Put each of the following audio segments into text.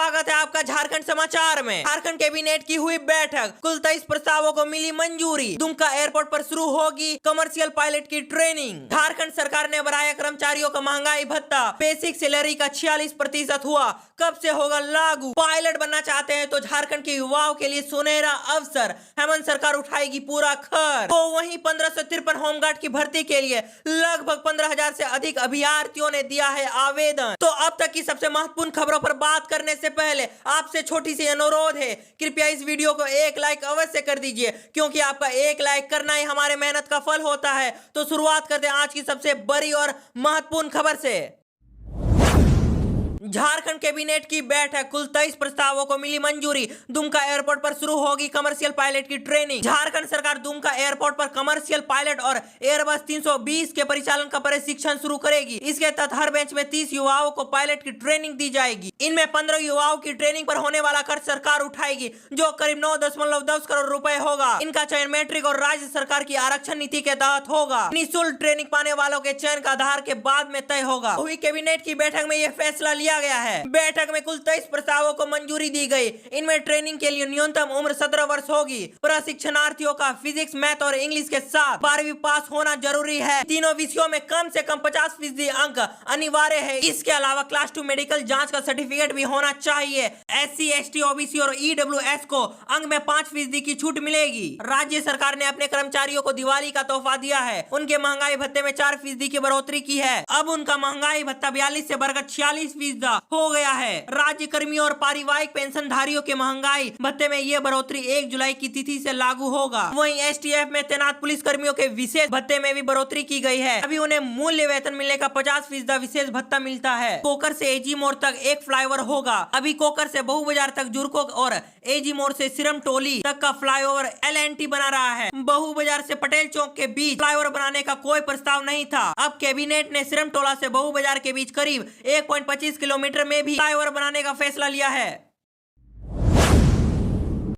स्वागत है आपका झारखंड समाचार में। झारखंड कैबिनेट की हुई बैठक, कुल 23 प्रस्तावों को मिली मंजूरी। दुमका एयरपोर्ट पर शुरू होगी कमर्शियल पायलट की ट्रेनिंग। झारखंड सरकार ने बढ़ाया कर्मचारियों का महंगाई भत्ता, बेसिक सैलरी का 46% हुआ, कब से होगा लागू। पायलट बनना चाहते हैं तो झारखंड के युवाओं के लिए सुनहरा अवसर, हेमंत सरकार उठाएगी पूरा खर्च। तो वहीं 1553 होमगार्ड की भर्ती के लिए लगभग 15,000 से अधिक अभ्यर्थियों ने दिया है आवेदन। तो अब तक की सबसे महत्वपूर्ण खबरों पर बात करने से पहले आपसे छोटी सी अनुरोध है, कृपया इस वीडियो को एक लाइक अवश्य कर दीजिए, क्योंकि आपका एक लाइक करना ही हमारे मेहनत का फल होता है। तो शुरुआत करते हैं आज की सबसे बड़ी और महत्वपूर्ण खबर से। झारखंड कैबिनेट की बैठक, कुल 23 प्रस्तावों को मिली मंजूरी। दुमका एयरपोर्ट पर शुरू होगी कमर्शियल पायलट की ट्रेनिंग। झारखंड सरकार दुमका एयरपोर्ट पर कमर्शियल पायलट और एयरबस 320 के परिचालन का प्रशिक्षण शुरू करेगी। इसके तहत हर बेंच में 30 युवाओं को पायलट की ट्रेनिंग दी जाएगी। इनमें 15 युवाओं की ट्रेनिंग पर होने वाला खर्च सरकार उठाएगी, जो करीब 9.10 करोड़ रुपए होगा। इनका चयन मैट्रिक और राज्य सरकार की आरक्षण नीति के तहत होगा। निःशुल्क ट्रेनिंग पाने वालों के चयन का आधार के बाद में तय होगा। हुई कैबिनेट की बैठक में यह फैसला लिया गया है। बैठक में कुल 23 प्रस्तावों को मंजूरी दी गई। इनमें ट्रेनिंग के लिए न्यूनतम उम्र 17 वर्ष होगी। प्रशिक्षणार्थियों का फिजिक्स, मैथ और इंग्लिश के साथ 12वीं पास होना जरूरी है। तीनों विषयों में कम से कम 50% अंक अनिवार्य है। इसके अलावा क्लास 2 मेडिकल जांच का सर्टिफिकेट भी होना चाहिए। SC, ST, OBC और EWS को अंक में 5% की छूट मिलेगी। राज्य सरकार ने अपने कर्मचारियों को दिवाली का तोहफा दिया है। उनके महंगाई भत्ते में 4% की बढ़ोतरी की है। अब उनका महंगाई भत्ता 42 से बढ़कर 46% हो गया है। राज्य कर्मियों और पारिवारिक पेंशनधारियों के महंगाई भत्ते में यह बढ़ोतरी 1 जुलाई की तिथि से लागू होगा। वहीं STF में तैनात पुलिस कर्मियों के विशेष भत्ते में भी बढ़ोतरी की गई है। अभी उन्हें मूल्य वेतन मिलने का 50% विशेष भत्ता मिलता है। कोकर से एजी मोड़ तक एक फ्लाईओवर होगा। अभी कोकर से बहु बाजार तक जुरको और एजी मोड़ से सिरम टोली तक का फ्लाईओवर LNT बना रहा है। बहु बाजार से पटेल चौक के बीच फ्लाईओवर बनाने का कोई प्रस्ताव नहीं था। अब कैबिनेट ने सिरम टोला से बहु बाजार के बीच करीब 1.25 किलोमीटर में भी फ्लाईओवर बनाने का फैसला लिया है।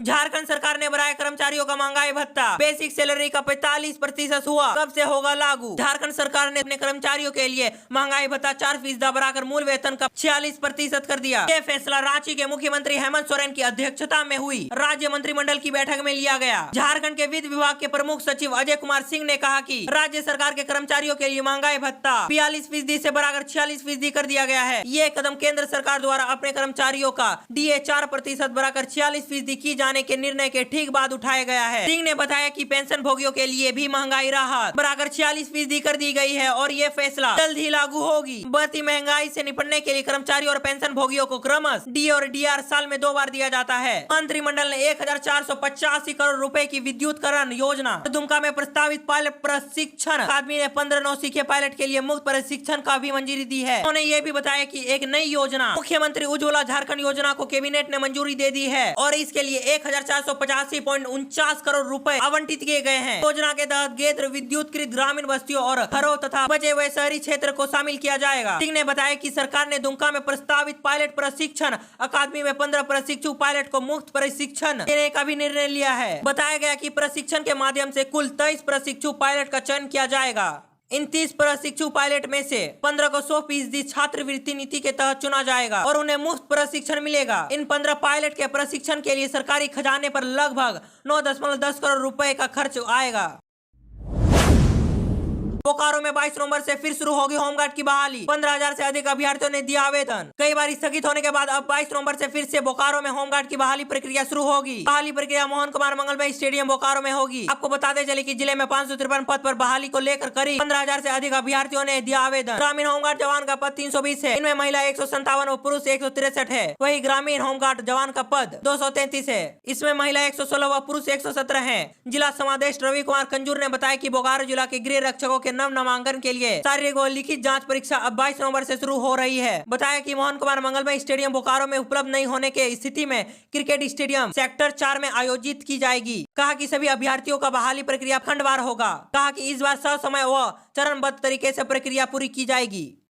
झारखंड सरकार ने बढ़ाया कर्मचारियों का महंगाई भत्ता, बेसिक सैलरी का 45% हुआ, कब से होगा लागू। झारखंड सरकार ने अपने कर्मचारियों के लिए महंगाई भत्ता 4% बढ़ाकर मूल वेतन का 46% कर दिया। यह फैसला रांची के मुख्यमंत्री हेमंत सोरेन की अध्यक्षता में हुई राज्य मंत्रिमंडल की बैठक में लिया गया। झारखंड के वित्त विभाग के प्रमुख सचिव अजय कुमार सिंह ने कहा कि राज्य सरकार के कर्मचारियों के लिए महंगाई भत्ता 42% से बढ़ाकर 46% कर दिया गया है। ये कदम केंद्र सरकार द्वारा अपने कर्मचारियों का DA 4% बढ़ाकर 46% की जाने के निर्णय के ठीक बाद उठाया गया है। सिंह ने बताया कि पेंशन भोगियों के लिए भी महंगाई राहत बढ़ाकर 46% कर दी गई है और ये फैसला जल्द ही लागू होगी। बढ़ती महंगाई से निपटने के लिए कर्मचारियों और पेंशन भोगियों को क्रमशः D और DR साल में 2 बार दिया जाता है। मंत्रिमंडल ने 1485 करोड़ रुपए की विद्युतीकरण योजना, दुमका में प्रस्तावित पायलट प्रशिक्षण अकादमी ने 15 नौसिखिए पायलट के लिए मुफ्त प्रशिक्षण का भी मंजूरी दी है। उन्होंने ये भी बताया कि एक नई योजना मुख्यमंत्री उज्ज्वला झारखंड योजना को कैबिनेट ने मंजूरी दे दी है और इसके लिए 1485.49 करोड़ रुपए आवंटित किए गए हैं। योजना के तहत गैर विद्युतकृत ग्रामीण बस्तियों और घरों तथा बचे हुए शहरी क्षेत्र को शामिल किया जाएगा। सिंह ने बताया कि सरकार ने दुमका में प्रस्तावित पायलट प्रशिक्षण अकादमी में 15 प्रशिक्षु पायलट को मुफ्त प्रशिक्षण देने का भी निर्णय लिया है। बताया गया कि प्रशिक्षण के माध्यम से कुल 23 प्रशिक्षु पायलट का चयन किया जाएगा। इन 30 प्रशिक्षु पायलट में से 15 को 100% छात्रवृत्ति नीति के तहत चुना जाएगा और उन्हें मुफ्त प्रशिक्षण मिलेगा। इन 15 पायलट के प्रशिक्षण के लिए सरकारी खजाने पर लगभग 9.10 करोड़ रुपए का खर्च आएगा। बोकारो में 22 नवंबर से फिर शुरू होगी होमगार्ड की बहाली। 15,000 से अधिक अभ्यर्थियों ने दिया आवेदन। कई बार स्थगित होने के बाद अब 22 नवंबर से फिर से बोकारो में होमगार्ड की बहाली प्रक्रिया शुरू होगी। बहाली प्रक्रिया मोहन कुमार मंगलमय स्टेडियम बोकारो में होगी। आपको बताते चले कि जिले में 553 पद पर बहाली को लेकर करीब 15,000 से अधिक अभ्यर्थियों ने दिया आवेदन। ग्रामीण होमगार्ड जवान का पद 320 है। इनमें महिला 157 और पुरुष 163 है। वही ग्रामीण होमगार्ड जवान का पद 233 है। इसमें महिला 116 व पुरुष 117 है। जिला समादेष्ट रवि कुमार कंजूर ने बताया कि बोकारो जिला के गृह रक्षकों के नव नामांकन के लिए शारीरिक और लिखित जांच परीक्षा अब 22 नवंबर से शुरू हो रही है। बताया कि मोहन कुमार मंगलमय स्टेडियम बोकारो में उपलब्ध नहीं होने के स्थिति में क्रिकेट स्टेडियम सेक्टर 4 में आयोजित की जाएगी। कहा कि सभी अभ्यर्थियों का बहाली प्रक्रिया खंडवार होगा। कहा कि इस बार ससमय व चरणबद्ध तरीके से प्रक्रिया पूरी की जाएगी।